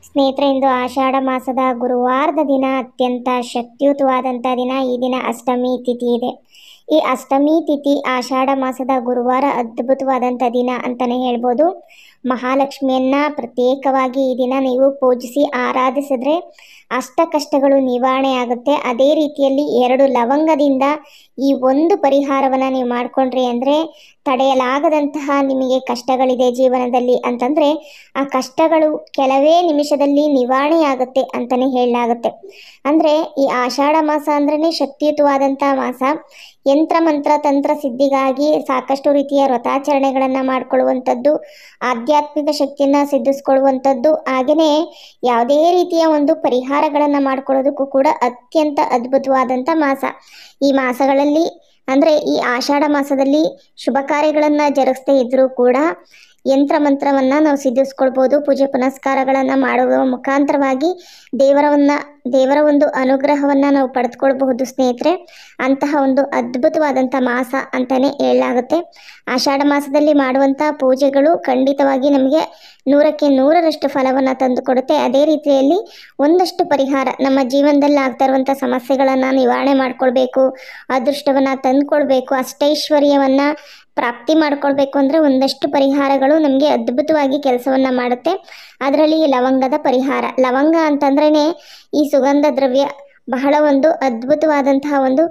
ಸ್ನೇಹಿತರೆ, ಇಂದು ಆಷಾಢ ಮಾಸದ ಗುರುವಾರದ ದಿನ, ಅತ್ಯಂತ ಶಕ್ತಿಯುತವಾದಂಥ ದಿನ. ಈ ದಿನ ಅಷ್ಟಮಿ ತಿಥಿ ಇದೆ. ಈ ಅಷ್ಟಮಿ ತಿಥಿ ಆಷಾಢ ಮಾಸದ ಗುರುವಾರ ಅದ್ಭುತವಾದಂಥ ದಿನ ಅಂತಲೇ ಹೇಳ್ಬೋದು. ಮಹಾಲಕ್ಷ್ಮಿಯನ್ನ ಪ್ರತ್ಯೇಕವಾಗಿ ಈ ದಿನ ನೀವು ಪೂಜಿಸಿ ಆರಾಧಿಸಿದ್ರೆ ಅಷ್ಟ ಕಷ್ಟಗಳು ನಿವಾರಣೆ ಆಗುತ್ತೆ. ಅದೇ ರೀತಿಯಲ್ಲಿ 2 ಲವಂಗದಿಂದ ಈ ಒಂದು ಪರಿಹಾರವನ್ನು ನೀವು ಮಾಡಿಕೊಂಡ್ರಿ ಅಂದರೆ ತಡೆಯಲಾಗದಂತಹ ನಿಮಗೆ ಕಷ್ಟಗಳಿದೆ ಜೀವನದಲ್ಲಿ ಅಂತಂದರೆ ಆ ಕಷ್ಟಗಳು ಕೆಲವೇ ನಿಮಿಷದಲ್ಲಿ ನಿವಾರಣೆ ಆಗುತ್ತೆ ಅಂತಲೇ ಹೇಳಲಾಗುತ್ತೆ. ಅಂದರೆ ಈ ಆಷಾಢ ಮಾಸ ಅಂದ್ರೇ ಶಕ್ತಿಯುತವಾದಂಥ ಮಾಸ. ಯಂತ್ರ ಮಂತ್ರ ತಂತ್ರ ಸಿದ್ಧಿಗಾಗಿ ಸಾಕಷ್ಟು ರೀತಿಯ ವ್ರತಾಚರಣೆಗಳನ್ನು ಮಾಡಿಕೊಳ್ಳುವಂಥದ್ದು, ಆಧ್ಯಾತ್ಮಿಕ ಶಕ್ತಿಯನ್ನು ಸಿದ್ಧಿಸ್ಕೊಳ್ಳುವಂಥದ್ದು, ಹಾಗೆಯೇ ಯಾವುದೇ ರೀತಿಯ ಒಂದು ಪರಿಹಾರಗಳನ್ನು ಮಾಡ್ಕೊಳ್ಳೋದಕ್ಕೂ ಕೂಡ ಅತ್ಯಂತ ಅದ್ಭುತವಾದಂಥ ಮಾಸ. ಈ ಮಾಸಗಳಲ್ಲಿ ಅಂದರೆ ಈ ಆಷಾಢ ಮಾಸದಲ್ಲಿ ಶುಭ ಕಾರ್ಯಗಳನ್ನು ಜರುಗಿಸದೇ ಇದ್ದರೂ ಕೂಡ ಯಂತ್ರ ಮಂತ್ರವನ್ನು ನಾವು ಸಿದ್ಧಿಸ್ಕೊಳ್ಬೋದು. ಪೂಜೆ ಪುನಸ್ಕಾರಗಳನ್ನು ಮಾಡುವ ಮುಖಾಂತರವಾಗಿ ದೇವರ ಒಂದು ಅನುಗ್ರಹವನ್ನು ನಾವು ಪಡೆದುಕೊಳ್ಬಹುದು ಸ್ನೇಹಿತರೆ. ಅಂತಹ ಒಂದು ಅದ್ಭುತವಾದಂಥ ಮಾಸ ಅಂತಲೇ ಹೇಳಲಾಗುತ್ತೆ. ಆಷಾಢ ಮಾಸದಲ್ಲಿ ಮಾಡುವಂಥ ಪೂಜೆಗಳು ಖಂಡಿತವಾಗಿ ನಮಗೆ 100ಕ್ಕೆ 100ರಷ್ಟು ಫಲವನ್ನು ತಂದುಕೊಡುತ್ತೆ. ಅದೇ ರೀತಿಯಲ್ಲಿ ಒಂದಷ್ಟು ಪರಿಹಾರ, ನಮ್ಮ ಜೀವನದಲ್ಲಿ ಆಗ್ತಾ ಇರುವಂಥ ಸಮಸ್ಯೆಗಳನ್ನು ನಿವಾರಣೆ ಮಾಡ್ಕೊಳ್ಬೇಕು, ಅದೃಷ್ಟವನ್ನು ತಂದುಕೊಳ್ಬೇಕು, ಅಷ್ಟೈಶ್ವರ್ಯವನ್ನು ಪ್ರಾಪ್ತಿ ಮಾಡ್ಕೊಳ್ಬೇಕು ಅಂದರೆ ಒಂದಷ್ಟು ಪರಿಹಾರಗಳು ನಮಗೆ ಅದ್ಭುತವಾಗಿ ಕೆಲಸವನ್ನು ಮಾಡುತ್ತೆ. ಅದರಲ್ಲಿ ಲವಂಗದ ಪರಿಹಾರ. ಲವಂಗ ಅಂತಂದ್ರೇ ಈ ಸುಗಂಧ ದ್ರವ್ಯ ಬಹಳ ಒಂದು ಅದ್ಭುತವಾದಂತಹ ಒಂದು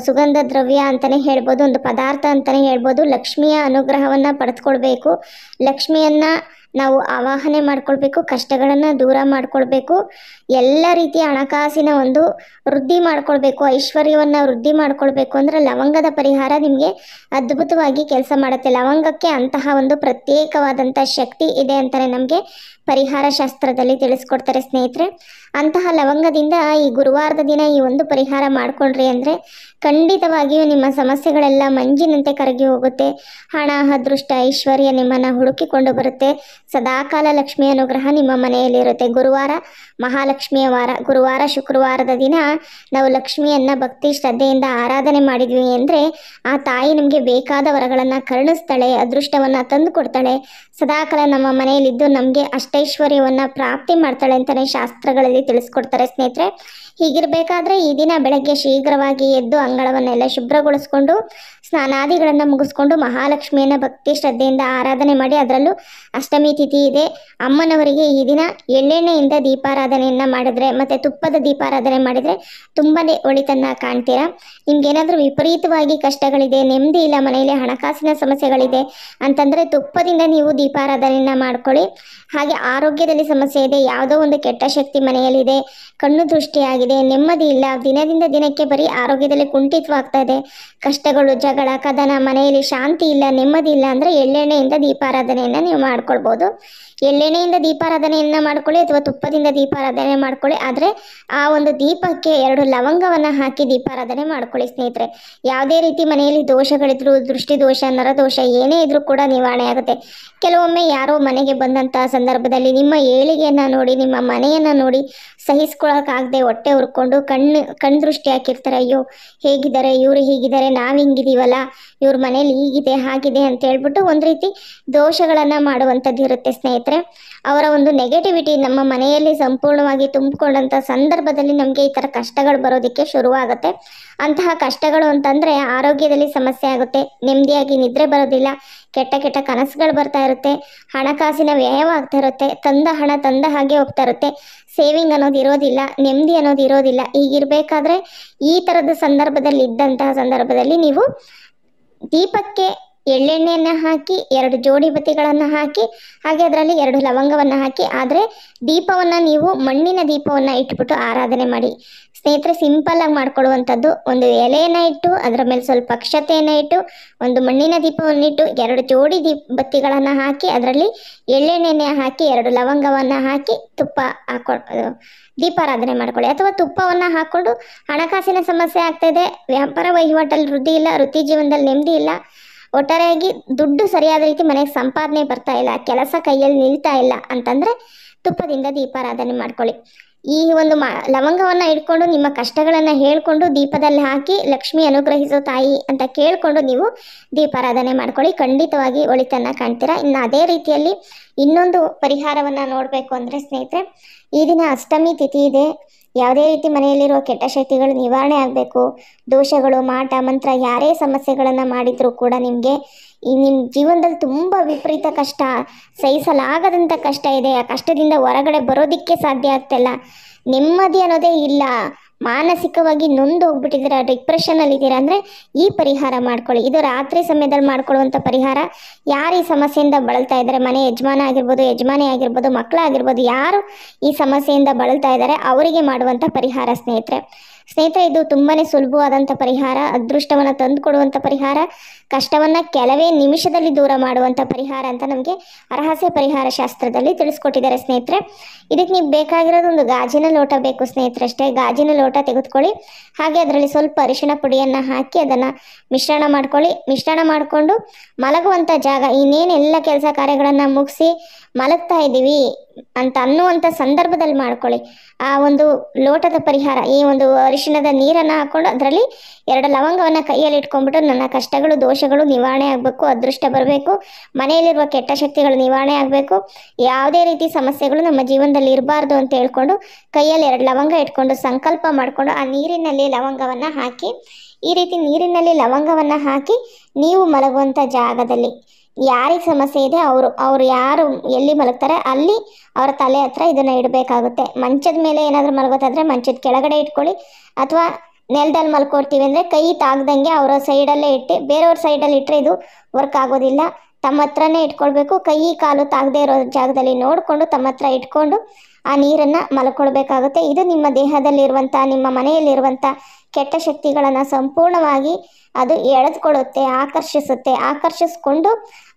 ಸುಗಂಧ ದ್ರವ್ಯ ಅಂತಲೇ ಹೇಳ್ಬೋದು, ಒಂದು ಪದಾರ್ಥ ಅಂತಲೇ ಹೇಳ್ಬೋದು. ಲಕ್ಷ್ಮಿಯ ಅನುಗ್ರಹವನ್ನು ಪಡೆದುಕೊಳ್ಬೇಕು, ಲಕ್ಷ್ಮಿಯನ್ನು ನಾವು ಆವಾಹನೆ ಮಾಡ್ಕೊಳ್ಬೇಕು, ಕಷ್ಟಗಳನ್ನು ದೂರ ಮಾಡ್ಕೊಳ್ಬೇಕು, ಎಲ್ಲ ರೀತಿಯ ಹಣಕಾಸಿನ ಒಂದು ವೃದ್ಧಿ ಮಾಡ್ಕೊಳ್ಬೇಕು, ಐಶ್ವರ್ಯವನ್ನು ವೃದ್ಧಿ ಮಾಡ್ಕೊಳ್ಬೇಕು ಅಂದರೆ ಲವಂಗದ ಪರಿಹಾರ ನಿಮಗೆ ಅದ್ಭುತವಾಗಿ ಕೆಲಸ ಮಾಡುತ್ತೆ. ಲವಂಗಕ್ಕೆ ಅಂತಹ ಒಂದು ಪ್ರತ್ಯೇಕವಾದಂಥ ಶಕ್ತಿ ಇದೆ ಅಂತಲೇ ನಮಗೆ ಪರಿಹಾರ ಶಾಸ್ತ್ರದಲ್ಲಿ ತಿಳಿಸ್ಕೊಡ್ತಾರೆ ಸ್ನೇಹಿತರೆ. ಅಂತಹ ಲವಂಗದಿಂದ ಈ ಗುರುವಾರದ ದಿನ ಈ ಒಂದು ಪರಿಹಾರ ಮಾಡಿಕೊಂಡ್ರಿ ಅಂದರೆ ಖಂಡಿತವಾಗಿಯೂ ನಿಮ್ಮ ಸಮಸ್ಯೆಗಳೆಲ್ಲ ಮಂಜಿನಂತೆ ಕರಗಿ ಹೋಗುತ್ತೆ. ಹಣ, ಅದೃಷ್ಟ, ಐಶ್ವರ್ಯ ನಿಮ್ಮನ್ನು ಹುಡುಕಿಕೊಂಡು ಬರುತ್ತೆ. ಸದಾಕಾಲ ಲಕ್ಷ್ಮಿಯ ಅನುಗ್ರಹ ನಿಮ್ಮ ಮನೆಯಲ್ಲಿರುತ್ತೆ. ಗುರುವಾರ ಮಹಾಲಕ್ಷ್ಮಿಯ ವಾರ. ಗುರುವಾರ ಶುಕ್ರವಾರದ ದಿನ ನಾವು ಲಕ್ಷ್ಮಿಯನ್ನು ಭಕ್ತಿ ಶ್ರದ್ಧೆಯಿಂದ ಆರಾಧನೆ ಮಾಡಿದ್ವಿ ಅಂದರೆ ಆ ತಾಯಿ ನಮಗೆ ಬೇಕಾದ ವರಗಳನ್ನು ಕರುಣಿಸ್ತಾಳೆ, ಅದೃಷ್ಟವನ್ನು ತಂದು ಕೊಡ್ತಾಳೆ, ಸದಾಕಾಲ ನಮ್ಮ ಮನೆಯಲ್ಲಿದ್ದು ನಮಗೆ ಅಷ್ಟೈಶ್ವರ್ಯವನ್ನು ಪ್ರಾಪ್ತಿ ಮಾಡ್ತಾಳೆ ಅಂತಲೇ ಶಾಸ್ತ್ರಗಳಲ್ಲಿ ತಿಳಿಸ್ಕೊಡ್ತಾರೆ ಸ್ನೇಹಿತರೆ. ಹೀಗಿರಬೇಕಾದ್ರೆ ಈ ದಿನ ಬೆಳಗ್ಗೆ ಶೀಘ್ರವಾಗಿ ಎದ್ದು ಅಂಗಳವನ್ನೆಲ್ಲ ಶುಭ್ರಗೊಳಿಸ್ಕೊಂಡು ಸ್ನಾನಾದಿಗಳನ್ನು ಮುಗಿಸ್ಕೊಂಡು ಮಹಾಲಕ್ಷ್ಮಿಯನ್ನು ಭಕ್ತಿ ಶ್ರದ್ಧೆಯಿಂದ ಆರಾಧನೆ ಮಾಡಿ, ಅದರಲ್ಲೂ ಅಷ್ಟಮಿ ತಿಥಿ ಇದೆ, ಅಮ್ಮನವರಿಗೆ ಈ ದಿನ ಎಳ್ಳೆಣ್ಣೆಯಿಂದ ದೀಪಾರಾಧನೆಯನ್ನು ಮಾಡಿದರೆ ಮತ್ತು ತುಪ್ಪದ ದೀಪಾರಾಧನೆ ಮಾಡಿದರೆ ತುಂಬಾ ಒಳಿತನ್ನು ಕಾಣ್ತೀರಾ. ನಿಮ್ಗೇನಾದರೂ ವಿಪರೀತವಾಗಿ ಕಷ್ಟಗಳಿದೆ, ನೆಮ್ಮದಿ ಇಲ್ಲ, ಮನೆಯಲ್ಲಿ ಹಣಕಾಸಿನ ಸಮಸ್ಯೆಗಳಿದೆ ಅಂತಂದರೆ ತುಪ್ಪದಿಂದ ನೀವು ದೀಪಾರಾಧನೆಯನ್ನು ಮಾಡ್ಕೊಳ್ಳಿ. ಹಾಗೆ ಆರೋಗ್ಯದಲ್ಲಿ ಸಮಸ್ಯೆ ಇದೆ, ಯಾವುದೋ ಒಂದು ಕೆಟ್ಟ ಶಕ್ತಿ ಮನೆಯಲ್ಲಿದೆ, ಕಣ್ಣು ದೃಷ್ಟಿಯಾಗಿದೆ, ನೆಮ್ಮದಿ ಇಲ್ಲ, ದಿನದಿಂದ ದಿನಕ್ಕೆ ಬರೀ ಆರೋಗ್ಯದಲ್ಲಿ ಕುಂಠಿತವಾಗ್ತಾ ಇದೆ, ಕಷ್ಟಗಳು, ಜಗಳ, ಕದನ, ಮನೆಯಲ್ಲಿ ಶಾಂತಿ ಇಲ್ಲ, ನೆಮ್ಮದಿ ಇಲ್ಲ ಅಂದರೆ ಎಳ್ಳೆಣ್ಣೆಯಿಂದ ದೀಪಾರಾಧನೆಯನ್ನು ನೀವು ಮಾಡ್ಕೊಳ್ಬೋದು. ಎಳ್ಳೆಣ್ಣೆಯಿಂದ ದೀಪಾರಾಧನೆಯನ್ನು ಮಾಡ್ಕೊಳ್ಳಿ ಅಥವಾ ತುಪ್ಪದಿಂದ ದೀಪಾರಾಧನೆ ಮಾಡ್ಕೊಳ್ಳಿ. ಆದರೆ ಆ ಒಂದು ದೀಪಕ್ಕೆ 2 ಲವಂಗವನ್ನು ಹಾಕಿ ದೀಪಾರಾಧನೆ ಮಾಡ್ಕೊಳ್ಳಿ ಸ್ನೇಹಿತರೆ. ಯಾವುದೇ ರೀತಿ ಮನೆಯಲ್ಲಿ ದೋಷಗಳಿದ್ರು, ದೃಷ್ಟಿ ದೋಷ, ನರದೋಷ ಏನೇ ಇದ್ರೂ ಕೂಡ ನಿವಾರಣೆ ಆಗುತ್ತೆ. ಕೆಲವೊಮ್ಮೆ ಯಾರೋ ಮನೆಗೆ ಬಂದಂಥ ಸಂದರ್ಭದಲ್ಲಿ ನಿಮ್ಮ ಏಳಿಗೆಯನ್ನು ನೋಡಿ, ನಿಮ್ಮ ಮನೆಯನ್ನು ನೋಡಿ ಸಹಿಸ್ಕೊಳ್ಳೋಕ್ಕಾಗದೆ ಹೊಟ್ಟೆ ಹುರ್ಕೊಂಡು ಕಣ್ಣು ದೃಷ್ಟಿ ಹಾಕಿರ್ತಾರೆ. ಅಯ್ಯೋ ಹೇಗಿದ್ದಾರೆ ಇವರು, ಹೀಗಿದ್ದಾರೆ, ನಾವು ಹಿಂಗಿದ್ದೀವಲ್ಲ, ಇವ್ರ ಮನೇಲಿ ಹೀಗಿದೆ ಹಾಗಿದೆ ಅಂತ ಹೇಳ್ಬಿಟ್ಟು ಒಂದು ರೀತಿ ದೋಷಗಳನ್ನು ಮಾಡುವಂಥದ್ದು ಇರುತ್ತೆ ಸ್ನೇಹಿತರೆ. ಅವರ ಒಂದು ನೆಗೆಟಿವಿಟಿ ನಮ್ಮ ಮನೆಯಲ್ಲಿ ಸಂಪೂರ್ಣವಾಗಿ ತುಂಬಿಕೊಂಡಂಥ ಸಂದರ್ಭದಲ್ಲಿ ನಮಗೆ ಈ ಥರ ಕಷ್ಟಗಳು ಬರೋದಕ್ಕೆ ಶುರುವಾಗುತ್ತೆ. ಅಂತಹ ಕಷ್ಟಗಳು ಅಂತಂದರೆ ಆರೋಗ್ಯದಲ್ಲಿ ಸಮಸ್ಯೆ ಆಗುತ್ತೆ, ನೆಮ್ಮದಿಯಾಗಿ ನಿದ್ರೆ ಬರೋದಿಲ್ಲ, ಕೆಟ್ಟ ಕನಸುಗಳು ಬರ್ತಾ ಇರುತ್ತೆ, ಹಣಕಾಸಿನ ವ್ಯಯವಾಗ್ತಾ ಇರುತ್ತೆ, ತಂದ ಹಣ ತಂದ ಹಾಗೆ ಹೋಗ್ತಾ ಇರುತ್ತೆ, ಸೇವಿಂಗ್ ಅನ್ನೋದು ಇರೋದಿಲ್ಲ, ನೆಮ್ಮದಿ ಅನ್ನೋದು ಇರೋದಿಲ್ಲ. ಹೀಗಿರಬೇಕಾದ್ರೆ ಈ ಥರದ ಇದ್ದಂತಹ ಸಂದರ್ಭದಲ್ಲಿ ನೀವು ದೀಪಕ್ಕೆ ಎಳ್ಳೆಣ್ಣೆಯನ್ನು ಹಾಕಿ 2 ಜೋಡಿ ಬತ್ತಿಗಳನ್ನು ಹಾಕಿ ಹಾಗೆ ಅದರಲ್ಲಿ 2 ಲವಂಗವನ್ನು ಹಾಕಿ, ಆದರೆ ದೀಪವನ್ನು ನೀವು ಮಣ್ಣಿನ ದೀಪವನ್ನು ಇಟ್ಬಿಟ್ಟು ಆರಾಧನೆ ಮಾಡಿ ಸ್ನೇಹಿತರೆ. ಸಿಂಪಲ್ಲಾಗಿ ಮಾಡ್ಕೊಳ್ಳುವಂಥದ್ದು, ಒಂದು ಎಲೆಯನ್ನು ಇಟ್ಟು ಅದರ ಮೇಲೆ ಸ್ವಲ್ಪ ಅಕ್ಷತೆಯನ್ನು ಇಟ್ಟು ಒಂದು ಮಣ್ಣಿನ ದೀಪವನ್ನಿಟ್ಟು 2 ಜೋಡಿ ಬತ್ತಿಗಳನ್ನು ಹಾಕಿ ಅದರಲ್ಲಿ ಎಳ್ಳೆಣ್ಣೆನೆ ಹಾಕಿ 2 ಲವಂಗವನ್ನು ಹಾಕಿ ತುಪ್ಪ ದೀಪಾರಾಧನೆ ಮಾಡ್ಕೊಳ್ಳಿ. ಅಥವಾ ತುಪ್ಪವನ್ನು ಹಾಕ್ಕೊಂಡು ಹಣಕಾಸಿನ ಸಮಸ್ಯೆ ಆಗ್ತಾಯಿದೆ, ವ್ಯಾಪಾರ ವಹಿವಾಟಲ್ಲಿ ವೃದ್ಧಿ ಇಲ್ಲ, ವೃತ್ತಿ ಜೀವನದಲ್ಲಿ ನೆಮ್ಮದಿ ಇಲ್ಲ, ಒಟ್ಟಾರೆಯಾಗಿ ದುಡ್ಡು ಸರಿಯಾದ ರೀತಿ ಮನೆಗೆ ಸಂಪಾದನೆ ಬರ್ತಾ ಇಲ್ಲ, ಕೆಲಸ ಕೈಯಲ್ಲಿ ನಿಲ್ತಾ ಇಲ್ಲ ಅಂತಂದರೆ ತುಪ್ಪದಿಂದ ದೀಪಾರಾಧನೆ ಮಾಡ್ಕೊಳ್ಳಿ. ಈ ಒಂದು ಲವಂಗವನ್ನು ಇಟ್ಕೊಂಡು ನಿಮ್ಮ ಕಷ್ಟಗಳನ್ನು ಹೇಳ್ಕೊಂಡು ದೀಪದಲ್ಲಿ ಹಾಕಿ ಲಕ್ಷ್ಮಿ ಅನುಗ್ರಹಿಸೋ ತಾಯಿ ಅಂತ ಕೇಳಿಕೊಂಡು ನೀವು ದೀಪಾರಾಧನೆ ಮಾಡ್ಕೊಳ್ಳಿ. ಖಂಡಿತವಾಗಿ ಒಳಿತನ್ನು ಕಾಣ್ತೀರಾ. ಇನ್ನು ಅದೇ ರೀತಿಯಲ್ಲಿ ಇನ್ನೊಂದು ಪರಿಹಾರವನ್ನು ನೋಡಬೇಕು ಅಂದರೆ ಸ್ನೇಹಿತರೆ, ಈ ದಿನ ಅಷ್ಟಮಿ ತಿಥಿ ಇದೆ. ಯಾವುದೇ ರೀತಿ ಮನೆಯಲ್ಲಿರುವ ಕೆಟ್ಟ ಶಕ್ತಿಗಳು ನಿವಾರಣೆ ಆಗಬೇಕು, ದೋಷಗಳು, ಮಾಟ ಮಂತ್ರ ಯಾರೇ ಸಮಸ್ಯೆಗಳನ್ನು ಮಾಡಿದರೂ ಕೂಡ ನಿಮಗೆ ನಿಮ್ಮ ಜೀವನದಲ್ಲಿ ತುಂಬ ವಿಪರೀತ ಕಷ್ಟ, ಸಹಿಸಲಾಗದಂಥ ಕಷ್ಟ ಇದೆ, ಆ ಕಷ್ಟದಿಂದ ಹೊರಗಡೆ ಬರೋದಕ್ಕೆ ಸಾಧ್ಯ ಆಗ್ತಿಲ್ಲ, ನೆಮ್ಮದಿ ಅನ್ನೋದೇ ಇಲ್ಲ, ಮಾನಸಿಕವಾಗಿ ನೊಂದು ಹೋಗ್ಬಿಟ್ಟಿದ್ದೀರಾ, ಡಿಪ್ರೆಷನಲ್ಲಿದ್ದೀರಾ ಅಂದರೆ ಈ ಪರಿಹಾರ ಮಾಡ್ಕೊಳ್ಳಿ. ಇದು ರಾತ್ರಿ ಸಮಯದಲ್ಲಿ ಮಾಡ್ಕೊಳ್ಳುವಂಥ ಪರಿಹಾರ. ಯಾರು ಈ ಸಮಸ್ಯೆಯಿಂದ ಬಳಲ್ತಾ ಇದ್ದಾರೆ, ಮನೆ ಯಜಮಾನ ಆಗಿರ್ಬೋದು, ಯಜಮಾನಿ ಆಗಿರ್ಬೋದು, ಮಕ್ಕಳಾಗಿರ್ಬೋದು, ಯಾರು ಈ ಸಮಸ್ಯೆಯಿಂದ ಬಳಲ್ತಾ ಇದ್ದಾರೆ ಅವರಿಗೆ ಮಾಡುವಂಥ ಪರಿಹಾರ ಸ್ನೇಹಿತರೆ. ಇದು ತುಂಬಾ ಸುಲಭವಾದಂಥ ಪರಿಹಾರ, ಅದೃಷ್ಟವನ್ನು ತಂದು ಕೊಡುವಂಥ ಪರಿಹಾರ, ಕಷ್ಟವನ್ನು ಕೆಲವೇ ನಿಮಿಷದಲ್ಲಿ ದೂರ ಮಾಡುವಂಥ ಪರಿಹಾರ ಅಂತ ನಮಗೆ ರಹಸ್ಯ ಪರಿಹಾರ ಶಾಸ್ತ್ರದಲ್ಲಿ ತಿಳಿಸ್ಕೊಟ್ಟಿದ್ದಾರೆ ಸ್ನೇಹಿತರೆ. ಇದಕ್ಕೆ ನೀವು ಬೇಕಾಗಿರೋದು ಒಂದು ಗಾಜಿನ ಲೋಟ ಬೇಕು ಸ್ನೇಹಿತರೆ. ಅಷ್ಟೇ ಗಾಜಿನ ಲೋಟ ತೆಗೆದುಕೊಳ್ಳಿ. ಹಾಗೆ ಅದರಲ್ಲಿ ಸ್ವಲ್ಪ ಅರಿಶಿಣ ಪುಡಿಯನ್ನು ಹಾಕಿ ಅದನ್ನು ಮಿಶ್ರಣ ಮಾಡ್ಕೊಳ್ಳಿ. ಮಿಶ್ರಣ ಮಾಡಿಕೊಂಡು ಮಲಗುವಂಥ ಜಾಗ, ಇನ್ನೇನು ಎಲ್ಲ ಕೆಲಸ ಕಾರ್ಯಗಳನ್ನು ಮುಗಿಸಿ ಮಲಗ್ತಾ ಇದ್ದೀವಿ ಅಂತ ಅನ್ನುವಂಥ ಸಂದರ್ಭದಲ್ಲಿ ಮಾಡ್ಕೊಳ್ಳಿ. ಆ ಒಂದು ಲೋಟದ ಪರಿಹಾರ, ಈ ಒಂದು ಅರಿಶಿಣದ ನೀರನ್ನು ಹಾಕ್ಕೊಂಡು ಅದರಲ್ಲಿ 2 ಲವಂಗವನ್ನು ಕೈಯಲ್ಲಿ ಇಟ್ಕೊಂಡ್ಬಿಟ್ಟು ನನ್ನ ಕಷ್ಟಗಳು ದೋಷಗಳು ನಿವಾರಣೆ ಆಗಬೇಕು, ಅದೃಷ್ಟ ಬರಬೇಕು, ಮನೆಯಲ್ಲಿರುವ ಕೆಟ್ಟ ಶಕ್ತಿಗಳು ನಿವಾರಣೆ ಆಗಬೇಕು, ಯಾವುದೇ ರೀತಿ ಸಮಸ್ಯೆಗಳು ನಮ್ಮ ಜೀವನದಲ್ಲಿ ಇರಬಾರ್ದು ಅಂತ ಹೇಳ್ಕೊಂಡು ಕೈಯಲ್ಲಿ 2 ಲವಂಗ ಇಟ್ಕೊಂಡು ಸಂಕಲ್ಪ ಮಾಡಿಕೊಂಡು ಆ ನೀರಿನಲ್ಲಿ ಲವಂಗವನ್ನು ಹಾಕಿ, ಈ ರೀತಿ ನೀರಿನಲ್ಲಿ ಲವಂಗವನ್ನು ಹಾಕಿ ನೀವು ಮಲಗುವಂಥ ಜಾಗದಲ್ಲಿ ಯಾರಿಗೆ ಸಮಸ್ಯೆ ಇದೆ ಅವರು ಯಾರು ಎಲ್ಲಿ ಮಲಗ್ತಾರೆ ಅಲ್ಲಿ ಅವರ ತಲೆ ಹತ್ರ ಇದನ್ನು ಇಡಬೇಕಾಗುತ್ತೆ. ಮಂಚದ ಮೇಲೆ ಏನಾದರೂ ಮಲಗೋದಾದರೆ ಮಂಚದ ಕೆಳಗಡೆ ಇಟ್ಕೊಳ್ಳಿ, ಅಥವಾ ನೆಲದಲ್ಲಿ ಮಲ್ಕೊಡ್ತೀವಿ ಅಂದರೆ ಕೈ ತಾಗ್ದಂಗೆ ಅವರ ಸೈಡಲ್ಲೇ ಇಟ್ಟು, ಬೇರೆಯವ್ರ ಸೈಡಲ್ಲಿ ಇಟ್ಟರೆ ಇದು ವರ್ಕ್ ಆಗೋದಿಲ್ಲ. ತಮ್ಮ ಹತ್ರನೇ ಇಟ್ಕೊಳ್ಬೇಕು. ಕೈ ಕಾಲು ತಾಗದೇ ಇರೋ ಜಾಗದಲ್ಲಿ ನೋಡಿಕೊಂಡು ತಮ್ಮ ಹತ್ರ ಇಟ್ಕೊಂಡು ಆ ನೀರನ್ನು ಮಲ್ಕೊಳ್ಬೇಕಾಗುತ್ತೆ. ಇದು ನಿಮ್ಮ ದೇಹದಲ್ಲಿರುವಂಥ, ನಿಮ್ಮ ಮನೆಯಲ್ಲಿರುವಂಥ ಕೆಟ್ಟ ಶಕ್ತಿಗಳನ್ನು ಸಂಪೂರ್ಣವಾಗಿ ಅದು ಎಳೆದುಕೊಳ್ಳುತ್ತೆ, ಆಕರ್ಷಿಸ್ಕೊಂಡು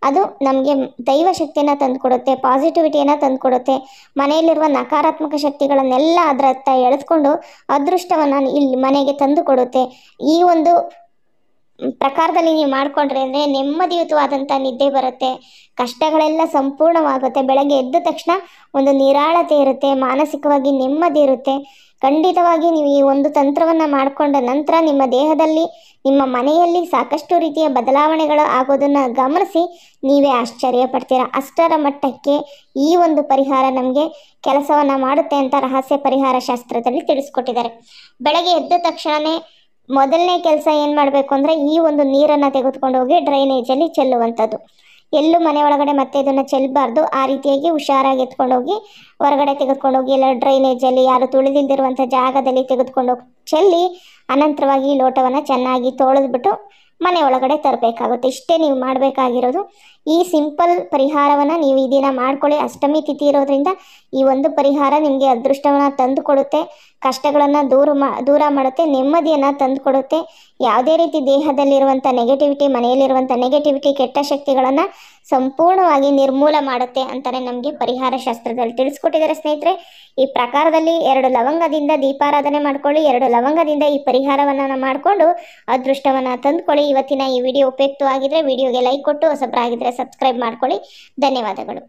ಅದು ನಮಗೆ ದೈವ ಶಕ್ತಿಯನ್ನು ತಂದುಕೊಡುತ್ತೆ, ಪಾಸಿಟಿವಿಟಿಯನ್ನು ತಂದುಕೊಡುತ್ತೆ. ಮನೆಯಲ್ಲಿರುವ ನಕಾರಾತ್ಮಕ ಶಕ್ತಿಗಳನ್ನೆಲ್ಲ ಅದರ ಹತ್ತ ಎಳೆದುಕೊಂಡು ಅದೃಷ್ಟವನ್ನು ಇಲ್ಲಿ ಮನೆಗೆ ತಂದು ಕೊಡುತ್ತೆ. ಈ ಒಂದು ಪ್ರಕಾರದಲ್ಲಿ ನೀವು ಮಾಡಿಕೊಂಡ್ರೆ ಅಂದರೆ ನೆಮ್ಮದಿಯುತವಾದಂಥ ನಿದ್ದೆ ಬರುತ್ತೆ, ಕಷ್ಟಗಳೆಲ್ಲ ಸಂಪೂರ್ಣವಾಗುತ್ತೆ. ಬೆಳಗ್ಗೆ ಎದ್ದ ತಕ್ಷಣ ಒಂದು ನಿರಾಳತೆ ಇರುತ್ತೆ, ಮಾನಸಿಕವಾಗಿ ನೆಮ್ಮದಿ ಇರುತ್ತೆ. ಖಂಡಿತವಾಗಿ ನೀವು ಈ ಒಂದು ತಂತ್ರವನ್ನು ಮಾಡಿಕೊಂಡ ನಂತರ ನಿಮ್ಮ ದೇಹದಲ್ಲಿ, ನಿಮ್ಮ ಮನೆಯಲ್ಲಿ ಸಾಕಷ್ಟು ರೀತಿಯ ಬದಲಾವಣೆಗಳು ಆಗೋದನ್ನು ಗಮನಿಸಿ ನೀವೇ ಆಶ್ಚರ್ಯ ಪಡ್ತೀರಾ. ಅಷ್ಟರ ಮಟ್ಟಕ್ಕೆ ಈ ಒಂದು ಪರಿಹಾರ ನಮಗೆ ಕೆಲಸವನ್ನು ಮಾಡುತ್ತೆ ಅಂತ ರಹಸ್ಯ ಪರಿಹಾರ ಶಾಸ್ತ್ರದಲ್ಲಿ ತಿಳಿಸ್ಕೊಟ್ಟಿದ್ದಾರೆ. ಬೆಳಗ್ಗೆ ಎದ್ದ ತಕ್ಷಣವೇ ಮೊದಲನೇ ಕೆಲಸ ಏನು ಮಾಡಬೇಕು ಅಂದರೆ ಈ ಒಂದು ನೀರನ್ನು ತೆಗೆದುಕೊಂಡು ಹೋಗಿ ಡ್ರೈನೇಜಲ್ಲಿ ಚೆಲ್ಲುವಂಥದ್ದು. ಎಲ್ಲೂ ಮನೆ ಒಳಗಡೆ ಮತ್ತೆ ಇದನ್ನು ಚೆಲ್ಲಬಾರ್ದು. ಆ ರೀತಿಯಾಗಿ ಹುಷಾರಾಗಿ ಎತ್ಕೊಂಡೋಗಿ ಹೊರಗಡೆ ತೆಗೆದುಕೊಂಡೋಗಿ ಎಲ್ಲ ಡ್ರೈನೇಜಲ್ಲಿ ಯಾರು ತುಳಿದಿಲ್ದಿರುವಂಥ ಜಾಗದಲ್ಲಿ ತೆಗೆದುಕೊಂಡೋಗಿ ಚೆಲ್ಲಿ ಅನಂತರವಾಗಿ ಲೋಟವನ್ನು ಚೆನ್ನಾಗಿ ತೊಳೆದ್ಬಿಟ್ಟು ಮನೆ ಒಳಗಡೆ ತರಬೇಕಾಗುತ್ತೆ. ಇಷ್ಟೇ ನೀವು ಮಾಡಬೇಕಾಗಿರೋದು. ಈ ಸಿಂಪಲ್ ಪರಿಹಾರವನ್ನು ನೀವು ಈ ದಿನ ಮಾಡ್ಕೊಳ್ಳಿ. ಅಷ್ಟಮಿ ತಿಥಿ ಇರೋದ್ರಿಂದ ಈ ಒಂದು ಪರಿಹಾರ ನಿಮಗೆ ಅದೃಷ್ಟವನ್ನು ತಂದು ಕೊಡುತ್ತೆ, ಕಷ್ಟಗಳನ್ನು ದೂರ ಮಾಡುತ್ತೆ, ನೆಮ್ಮದಿಯನ್ನು ತಂದು ಕೊಡುತ್ತೆ. ಯಾವುದೇ ರೀತಿ ದೇಹದಲ್ಲಿರುವಂಥ ನೆಗೆಟಿವಿಟಿ, ಮನೆಯಲ್ಲಿರುವಂಥ ನೆಗೆಟಿವಿಟಿ, ಕೆಟ್ಟ ಶಕ್ತಿಗಳನ್ನು ಸಂಪೂರ್ಣವಾಗಿ ನಿರ್ಮೂಲ ಮಾಡುತ್ತೆ ಅಂತಲೇ ನಮಗೆ ಪರಿಹಾರ ಶಾಸ್ತ್ರದಲ್ಲಿ ತಿಳಿಸ್ಕೊಟ್ಟಿದ್ದಾರೆ ಸ್ನೇಹಿತರೆ. ಈ ಪ್ರಕಾರದಲ್ಲಿ 2 ಲವಂಗದಿಂದ ದೀಪಾರಾಧನೆ ಮಾಡ್ಕೊಳ್ಳಿ. 2 ಲವಂಗದಿಂದ ಈ ಪರಿಹಾರವನ್ನು ಮಾಡಿಕೊಂಡು ಅದೃಷ್ಟವನ್ನು ತಂದುಕೊಳ್ಳಿ. ಇವತ್ತಿನ ಈ ವಿಡಿಯೋ ಉಪಯುಕ್ತವಾಗಿದ್ದರೆ ವಿಡಿಯೋಗೆ ಲೈಕ್ ಕೊಟ್ಟು, ಹೊಸಬರಾಗಿದ್ದರೆ ಸಬ್ಸ್ಕ್ರೈಬ್ ಮಾಡ್ಕೊಳ್ಳಿ. ಧನ್ಯವಾದಗಳು.